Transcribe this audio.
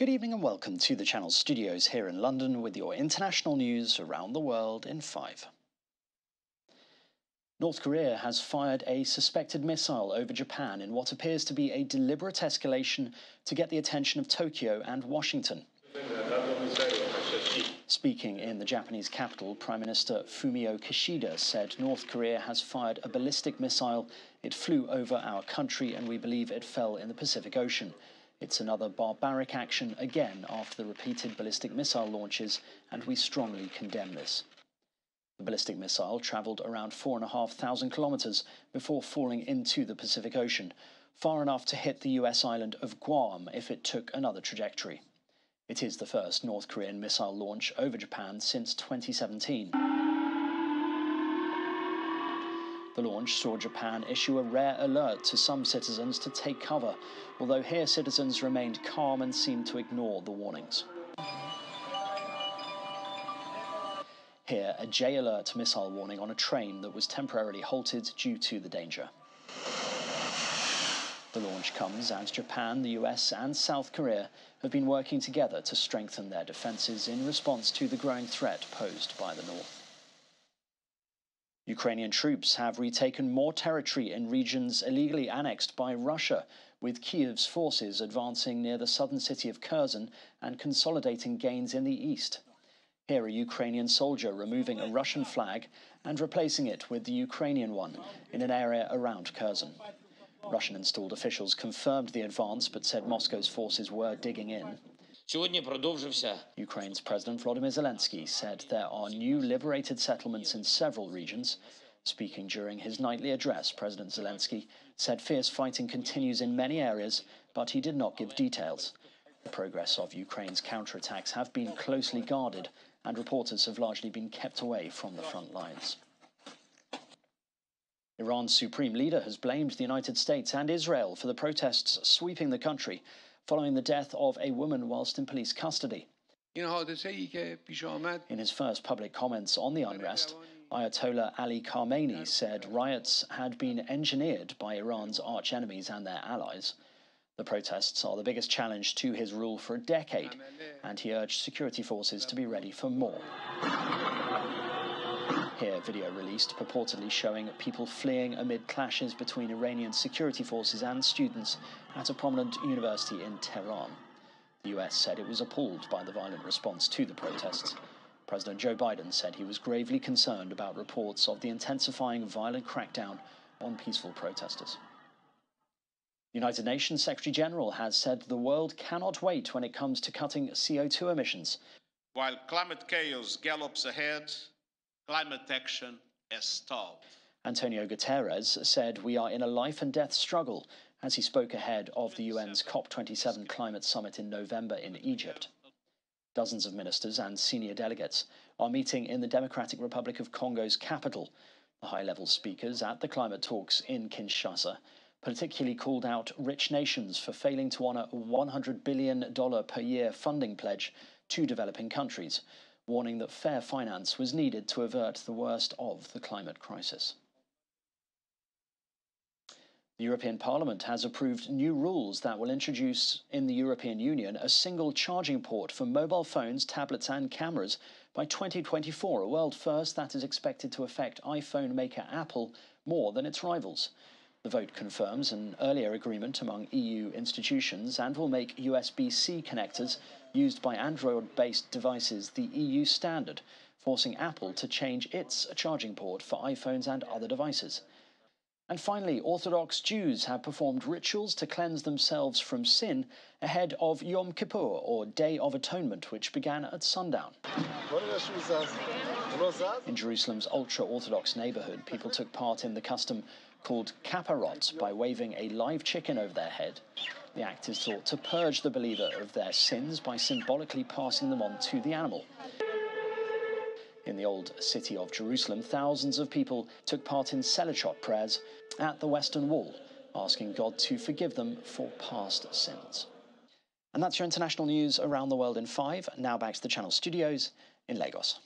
Good evening and welcome to the Channel Studios here in London with your international news around the world in 5. North Korea has fired a suspected missile over Japan in what appears to be a deliberate escalation to get the attention of Tokyo and Washington. Speaking in the Japanese capital, Prime Minister Fumio Kishida said North Korea has fired a ballistic missile. It flew over our country and we believe it fell in the Pacific Ocean. It's another barbaric action again after the repeated ballistic missile launches, and we strongly condemn this. The ballistic missile travelled around 4,500 kilometres before falling into the Pacific Ocean, far enough to hit the US island of Guam if it took another trajectory. It is the first North Korean missile launch over Japan since 2017. The launch saw Japan issue a rare alert to some citizens to take cover, although here citizens remained calm and seemed to ignore the warnings. Here, a J-alert missile warning on a train that was temporarily halted due to the danger. The launch comes as Japan, the US and South Korea have been working together to strengthen their defences in response to the growing threat posed by the North. Ukrainian troops have retaken more territory in regions illegally annexed by Russia, with Kyiv's forces advancing near the southern city of Kherson and consolidating gains in the east. Here, a Ukrainian soldier removing a Russian flag and replacing it with the Ukrainian one in an area around Kherson. Russian-installed officials confirmed the advance but said Moscow's forces were digging in. Ukraine's President Volodymyr Zelensky said there are new liberated settlements in several regions. Speaking during his nightly address, President Zelensky said fierce fighting continues in many areas, but he did not give details. The progress of Ukraine's counterattacks have been closely guarded, and reporters have largely been kept away from the front lines. Iran's supreme leader has blamed the United States and Israel for the protests sweeping the country following the death of a woman whilst in police custody. In his first public comments on the unrest, Ayatollah Ali Khamenei said riots had been engineered by Iran's arch-enemies and their allies. The protests are the biggest challenge to his rule for a decade, and he urged security forces to be ready for more. Here, video released purportedly showing people fleeing amid clashes between Iranian security forces and students at a prominent university in Tehran. The US said it was appalled by the violent response to the protests. President Joe Biden said he was gravely concerned about reports of the intensifying violent crackdown on peaceful protesters. The United Nations Secretary General has said the world cannot wait when it comes to cutting CO2 emissions. While climate chaos gallops ahead, climate action has stalled. Antonio Guterres said we are in a life and death struggle as he spoke ahead of the UN's COP27 climate summit in November in Egypt. Dozens of ministers and senior delegates are meeting in the Democratic Republic of Congo's capital. The high-level speakers at the climate talks in Kinshasa particularly called out rich nations for failing to honour a $100 billion per year funding pledge to developing countries, warning that fair finance was needed to avert the worst of the climate crisis. The European Parliament has approved new rules that will introduce in the European Union a single charging port for mobile phones, tablets and cameras by 2024, a world first that is expected to affect iPhone maker Apple more than its rivals. The vote confirms an earlier agreement among EU institutions and will make USB-C connectors used by Android-based devices the EU standard, forcing Apple to change its charging port for iPhones and other devices. And finally, Orthodox Jews have performed rituals to cleanse themselves from sin ahead of Yom Kippur, or Day of Atonement, which began at sundown. In Jerusalem's ultra-Orthodox neighbourhood, people took part in the custom called kaparot by waving a live chicken over their head. The act is thought to purge the believer of their sins by symbolically passing them on to the animal. In the old city of Jerusalem, thousands of people took part in Selichot prayers at the Western Wall, asking God to forgive them for past sins. And that's your international news around the world in 5. Now back to the Channel Studios in Lagos.